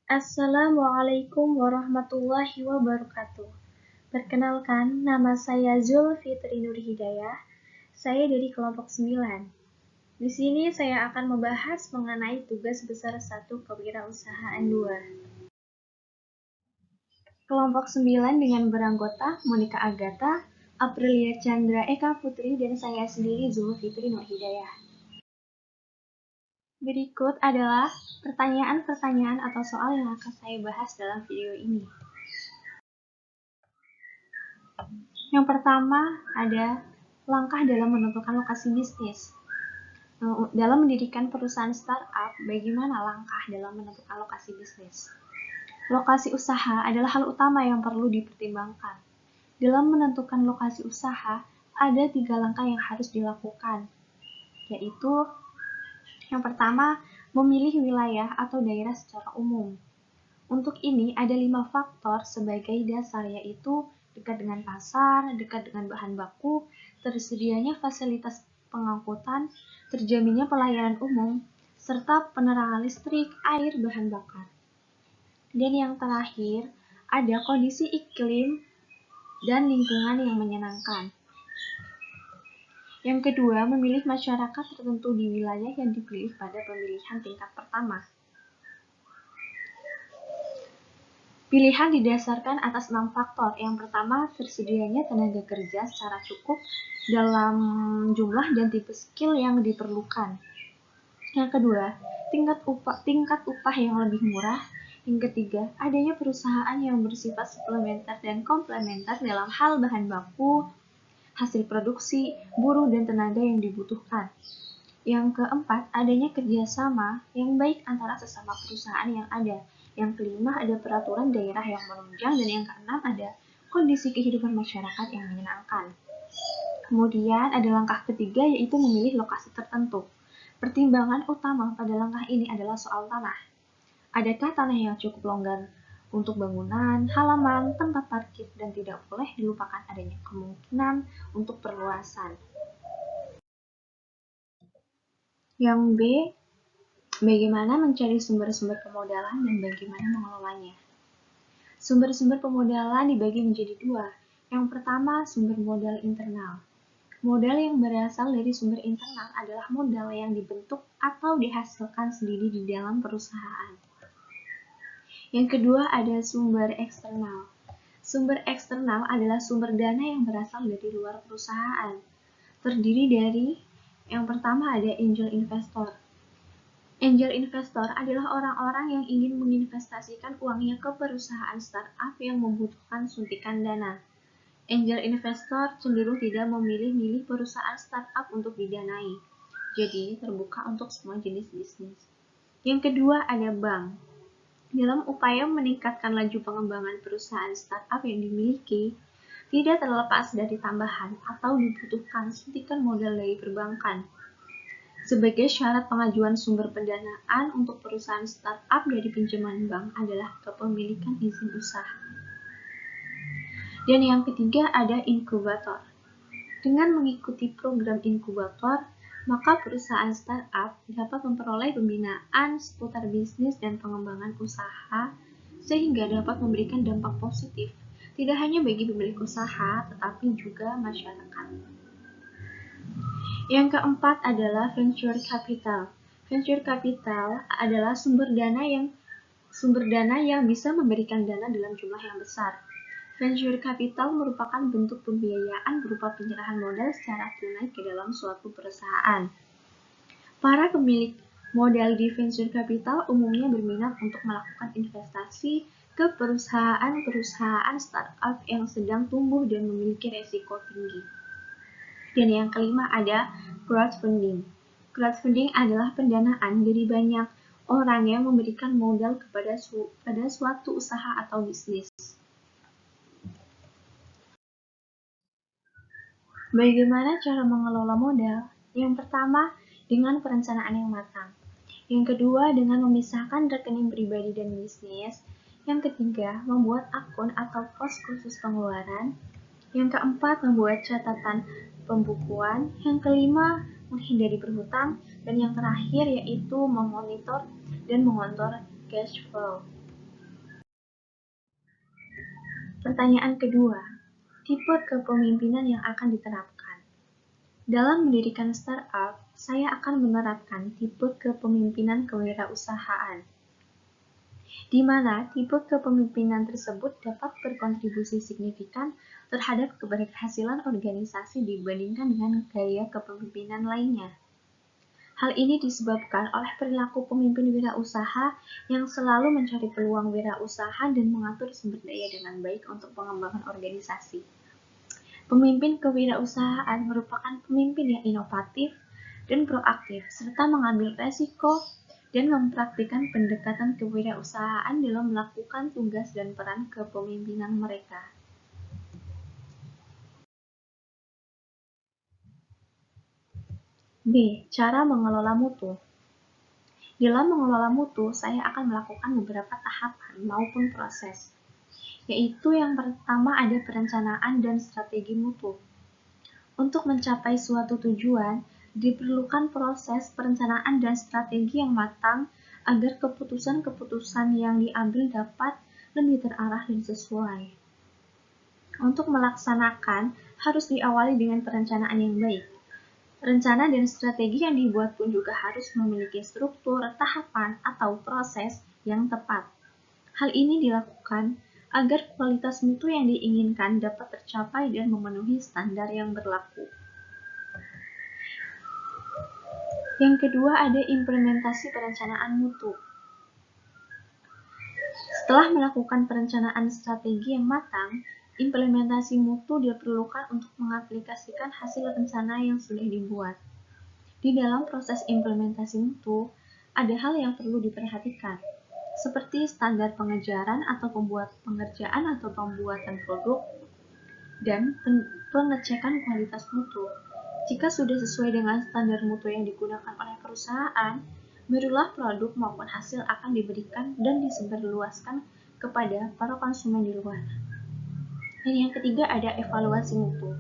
Assalamualaikum warahmatullahi wabarakatuh. Perkenalkan, nama saya Zulfitri Nurhidayah. Saya dari kelompok 9. Di sini saya akan membahas mengenai tugas besar 1 kewirausahaan 2. Kelompok 9 dengan beranggota Monica Agatha, Aprilia Chandra Eka Putri, dan saya sendiri Zulfitri Nurhidayah. Berikut adalah pertanyaan-pertanyaan atau soal yang akan saya bahas dalam video ini. Yang pertama ada langkah dalam menentukan lokasi bisnis. Dalam mendirikan perusahaan startup, bagaimana langkah dalam menentukan lokasi bisnis? Lokasi usaha adalah hal utama yang perlu dipertimbangkan. Dalam menentukan lokasi usaha, ada 3 langkah yang harus dilakukan, yaitu yang pertama, memilih wilayah atau daerah secara umum. Untuk ini ada 5 faktor sebagai dasar, yaitu dekat dengan pasar, dekat dengan bahan baku, tersedianya fasilitas pengangkutan, terjaminnya pelayanan umum, serta penerangan listrik, air, bahan bakar. Dan yang terakhir, ada kondisi iklim dan lingkungan yang menyenangkan. Yang kedua, memilih masyarakat tertentu di wilayah yang dipilih pada pemilihan tingkat pertama. Pilihan didasarkan atas 6 faktor. Yang pertama, tersedianya tenaga kerja secara cukup dalam jumlah dan tipe skill yang diperlukan. Yang kedua, tingkat upah yang lebih murah. Yang ketiga, adanya perusahaan yang bersifat suplementer dan komplementer dalam hal bahan baku, hasil produksi, buruh, dan tenaga yang dibutuhkan. Yang keempat, adanya kerjasama yang baik antara sesama perusahaan yang ada. Yang kelima, ada peraturan daerah yang menunjang. Dan yang keenam, ada kondisi kehidupan masyarakat yang menyenangkan. Kemudian ada langkah ketiga, yaitu memilih lokasi tertentu. Pertimbangan utama pada langkah ini adalah soal tanah. Adakah tanah yang cukup longgar untuk bangunan, halaman, tempat parkir, dan tidak boleh dilupakan adanya kemungkinan untuk perluasan. Yang B, bagaimana mencari sumber-sumber pemodalan dan bagaimana mengelolanya. Sumber-sumber pemodalan dibagi menjadi 2. Yang pertama, sumber modal internal. Modal yang berasal dari sumber internal adalah modal yang dibentuk atau dihasilkan sendiri di dalam perusahaan. Yang kedua, ada sumber eksternal. Sumber eksternal adalah sumber dana yang berasal dari luar perusahaan. Terdiri dari, yang pertama ada angel investor. Angel investor adalah orang-orang yang ingin menginvestasikan uangnya ke perusahaan startup yang membutuhkan suntikan dana. Angel investor cenderung tidak memilih-milih perusahaan startup untuk didanai, jadi terbuka untuk semua jenis bisnis. Yang kedua ada bank. Dalam upaya meningkatkan laju pengembangan perusahaan startup yang dimiliki, tidak terlepas dari tambahan atau dibutuhkan suntikan modal dari perbankan. Sebagai syarat pengajuan sumber pendanaan untuk perusahaan startup dari pinjaman bank adalah kepemilikan izin usaha. Dan yang ketiga ada inkubator. Dengan mengikuti program inkubator, maka perusahaan startup dapat memperoleh pembinaan seputar bisnis dan pengembangan usaha sehingga dapat memberikan dampak positif, tidak hanya bagi pemilik usaha, tetapi juga masyarakat. Yang keempat adalah venture capital. Venture capital adalah sumber dana yang bisa memberikan dana dalam jumlah yang besar. Venture capital merupakan bentuk pembiayaan berupa penyerahan modal secara tunai ke dalam suatu perusahaan. Para pemilik modal di venture capital umumnya berminat untuk melakukan investasi ke perusahaan-perusahaan startup yang sedang tumbuh dan memiliki resiko tinggi. Dan yang kelima ada crowdfunding. Crowdfunding adalah pendanaan dari banyak orang yang memberikan modal kepada suatu usaha atau bisnis. Bagaimana cara mengelola modal? Yang pertama, dengan perencanaan yang matang. Yang kedua, dengan memisahkan rekening pribadi dan bisnis. Yang ketiga, membuat akun atau pos khusus pengeluaran. Yang keempat, membuat catatan pembukuan. Yang kelima, menghindari berhutang. Dan yang terakhir yaitu memonitor dan mengontrol cash flow. Pertanyaan kedua, tipe kepemimpinan yang akan diterapkan. Dalam mendirikan startup, saya akan menerapkan tipe kepemimpinan kewirausahaan, di mana tipe kepemimpinan tersebut dapat berkontribusi signifikan terhadap keberhasilan organisasi dibandingkan dengan gaya kepemimpinan lainnya. Hal ini disebabkan oleh perilaku pemimpin wirausaha yang selalu mencari peluang wirausaha dan mengatur sumber daya dengan baik untuk pengembangan organisasi. Pemimpin kewirausahaan merupakan pemimpin yang inovatif dan proaktif, serta mengambil resiko dan mempraktikkan pendekatan kewirausahaan dalam melakukan tugas dan peran kepemimpinan mereka. B. Cara mengelola mutu. Dalam mengelola mutu, saya akan melakukan beberapa tahapan maupun proses, yaitu yang pertama ada perencanaan dan strategi mutu. Untuk mencapai suatu tujuan, diperlukan proses perencanaan dan strategi yang matang agar keputusan-keputusan yang diambil dapat lebih terarah dan sesuai. Untuk melaksanakan, harus diawali dengan perencanaan yang baik. Rencana dan strategi yang dibuat pun juga harus memiliki struktur, tahapan, atau proses yang tepat. Hal ini dilakukan agar kualitas mutu yang diinginkan dapat tercapai dan memenuhi standar yang berlaku. Yang kedua ada implementasi perencanaan mutu. Setelah melakukan perencanaan strategi yang matang, implementasi mutu diperlukan untuk mengaplikasikan hasil rencana yang sudah dibuat. Di dalam proses implementasi mutu, ada hal yang perlu diperhatikan, seperti standar pengejaran atau pengerjaan atau pembuatan produk, dan pengecekan kualitas mutu. Jika sudah sesuai dengan standar mutu yang digunakan oleh perusahaan, barulah produk maupun hasil akan diberikan dan disebarluaskan kepada para konsumen di luar. Dan yang ketiga ada evaluasi mutu.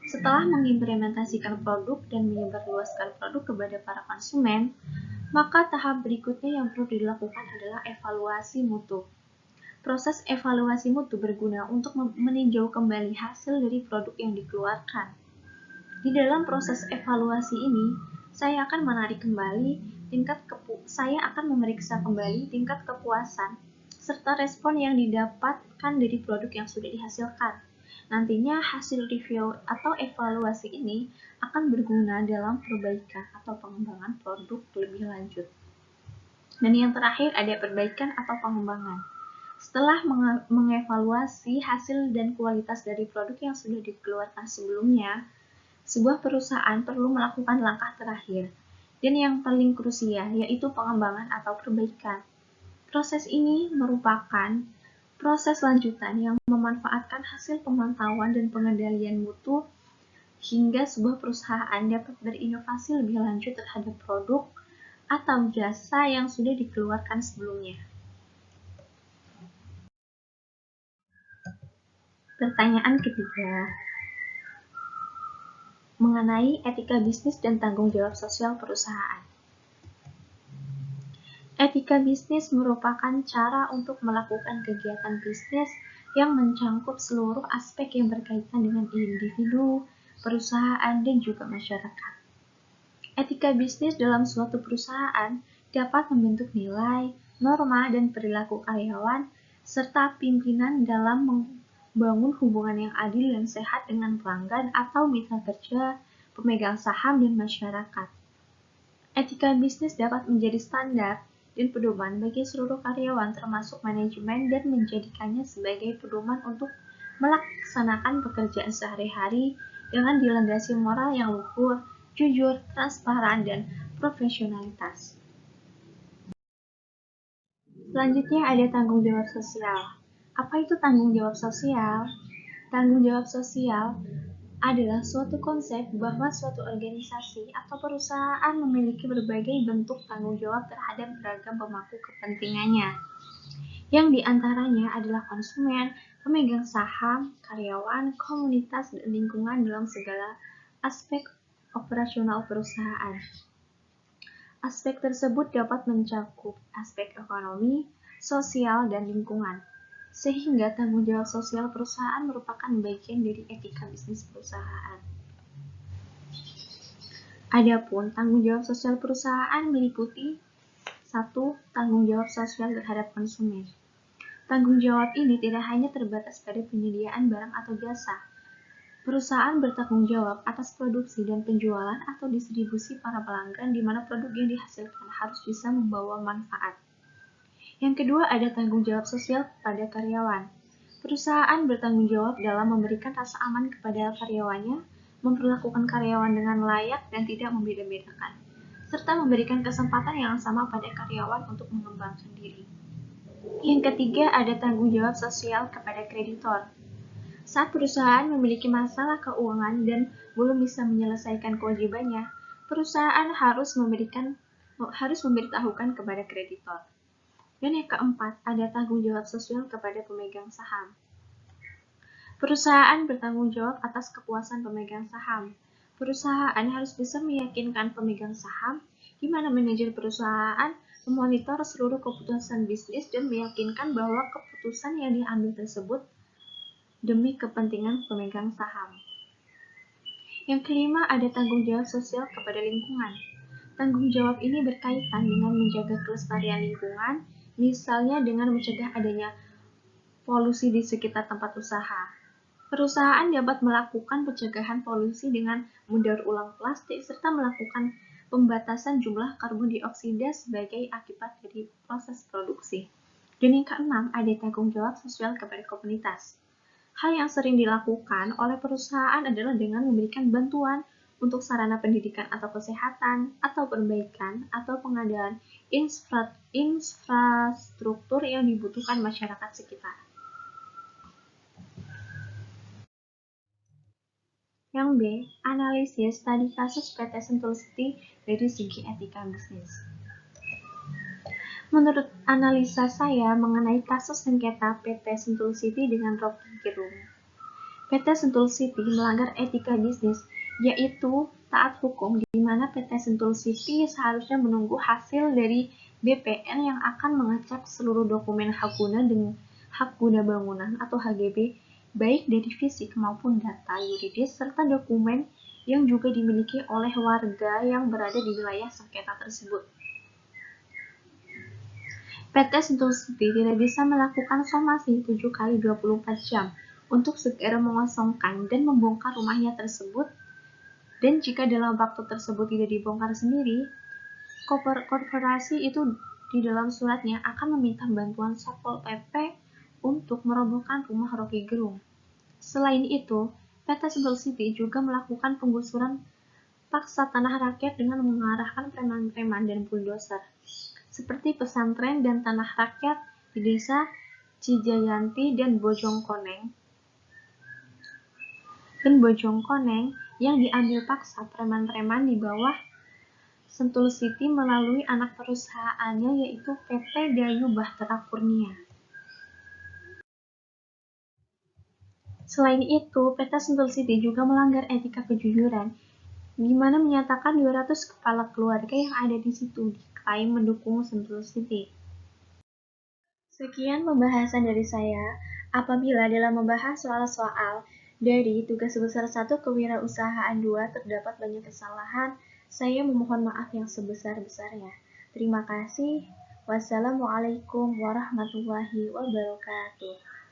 Setelah mengimplementasikan produk dan menyebarluaskan produk kepada para konsumen, maka tahap berikutnya yang perlu dilakukan adalah evaluasi mutu. Proses evaluasi mutu berguna untuk meninjau kembali hasil dari produk yang dikeluarkan. Di dalam proses evaluasi ini, saya akan memeriksa kembali tingkat kepuasan serta respon yang didapatkan dari produk yang sudah dihasilkan. Nantinya hasil review atau evaluasi ini akan berguna dalam perbaikan atau pengembangan produk lebih lanjut. Dan yang terakhir ada perbaikan atau pengembangan. Setelah mengevaluasi hasil dan kualitas dari produk yang sudah dikeluarkan sebelumnya, sebuah perusahaan perlu melakukan langkah terakhir, dan yang paling krusial yaitu pengembangan atau perbaikan. Proses ini merupakan proses lanjutan yang memanfaatkan hasil pemantauan dan pengendalian mutu hingga sebuah perusahaan dapat berinovasi lebih lanjut terhadap produk atau jasa yang sudah dikeluarkan sebelumnya. Pertanyaan ketiga, mengenai etika bisnis dan tanggung jawab sosial perusahaan. Etika bisnis merupakan cara untuk melakukan kegiatan bisnis yang mencangkup seluruh aspek yang berkaitan dengan individu, perusahaan, dan juga masyarakat. Etika bisnis dalam suatu perusahaan dapat membentuk nilai, norma, dan perilaku karyawan, serta pimpinan dalam membangun hubungan yang adil dan sehat dengan pelanggan atau mitra kerja, pemegang saham, dan masyarakat. Etika bisnis dapat menjadi standar dan pedoman bagi seluruh karyawan termasuk manajemen dan menjadikannya sebagai pedoman untuk melaksanakan pekerjaan sehari-hari dengan dilandasi moral yang luhur, jujur, transparan, dan profesionalitas. Selanjutnya ada tanggung jawab sosial. Apa itu tanggung jawab sosial? Tanggung jawab sosial adalah suatu konsep bahwa suatu organisasi atau perusahaan memiliki berbagai bentuk tanggung jawab terhadap beragam pemangku kepentingannya, yang diantaranya adalah konsumen, pemegang saham, karyawan, komunitas, dan lingkungan dalam segala aspek operasional perusahaan. Aspek tersebut dapat mencakup aspek ekonomi, sosial, dan lingkungan. sehingga tanggung jawab sosial perusahaan merupakan bagian dari etika bisnis perusahaan. Adapun tanggung jawab sosial perusahaan meliputi 1. Tanggung jawab sosial terhadap konsumen. Tanggung jawab ini tidak hanya terbatas pada penyediaan barang atau jasa. Perusahaan bertanggung jawab atas produksi dan penjualan atau distribusi para pelanggan di mana produk yang dihasilkan harus bisa membawa manfaat. Yang kedua, ada tanggung jawab sosial kepada karyawan. Perusahaan bertanggung jawab dalam memberikan rasa aman kepada karyawannya, memperlakukan karyawan dengan layak dan tidak membeda-bedakan, serta memberikan kesempatan yang sama pada karyawan untuk mengembangkan diri. Yang ketiga, ada tanggung jawab sosial kepada kreditor. Saat perusahaan memiliki masalah keuangan dan belum bisa menyelesaikan kewajibannya, perusahaan harus memberitahukan kepada kreditor. Dan yang keempat, ada tanggung jawab sosial kepada pemegang saham. Perusahaan bertanggung jawab atas kepuasan pemegang saham. Perusahaan harus bisa meyakinkan pemegang saham di mana manajer perusahaan memonitor seluruh keputusan bisnis dan meyakinkan bahwa keputusan yang diambil tersebut demi kepentingan pemegang saham. Yang kelima, ada tanggung jawab sosial kepada lingkungan. Tanggung jawab ini berkaitan dengan menjaga kelestarian lingkungan, misalnya dengan mencegah adanya polusi di sekitar tempat usaha. Perusahaan dapat melakukan pencegahan polusi dengan mendaur ulang plastik serta melakukan pembatasan jumlah karbon dioksida sebagai akibat dari proses produksi. Dan yang keenam, ada tanggung jawab sosial kepada komunitas. Hal yang sering dilakukan oleh perusahaan adalah dengan memberikan bantuan untuk sarana pendidikan atau kesehatan, atau perbaikan, atau pengadaan infrastruktur yang dibutuhkan masyarakat sekitar. Yang B, analisis studi kasus PT Sentul City dari segi etika bisnis. Menurut analisa saya mengenai kasus sengketa PT Sentul City dengan Rocky Gerung, PT Sentul City melanggar etika bisnis, yaitu taat hukum, di mana PT Sentul City seharusnya menunggu hasil dari BPN yang akan mengecek seluruh dokumen hak guna bangunan atau HGB, baik dari fisik maupun data yuridis, serta dokumen yang juga dimiliki oleh warga yang berada di wilayah sengketa tersebut. PT Sentul City tidak bisa melakukan somasi 7 kali 24 jam untuk segera mengosongkan dan membongkar rumahnya tersebut, dan jika dalam waktu tersebut tidak dibongkar sendiri, korporasi itu di dalam suratnya akan meminta bantuan Satpol PP untuk merobohkan rumah Rocky Gerung. Selain itu, PT Sentul City juga melakukan penggusuran paksa tanah rakyat dengan mengarahkan preman-preman dan bulldozer, seperti pesantren dan tanah rakyat di desa Cijayanti dan Bojongkoneng yang diambil paksa preman-preman di bawah Sentul City melalui anak perusahaannya, yaitu PT Dayu Bahtera Kurnia. Selain itu, PT Sentul City juga melanggar etika kejujuran, di mana menyatakan 200 kepala keluarga yang ada di situ diklaim mendukung Sentul City. Sekian pembahasan dari saya. Apabila dalam membahas soal-soal dari tugas besar 1 kewirausahaan 2 terdapat banyak kesalahan, saya memohon maaf yang sebesar-besarnya. Terima kasih. Wassalamualaikum warahmatullahi wabarakatuh.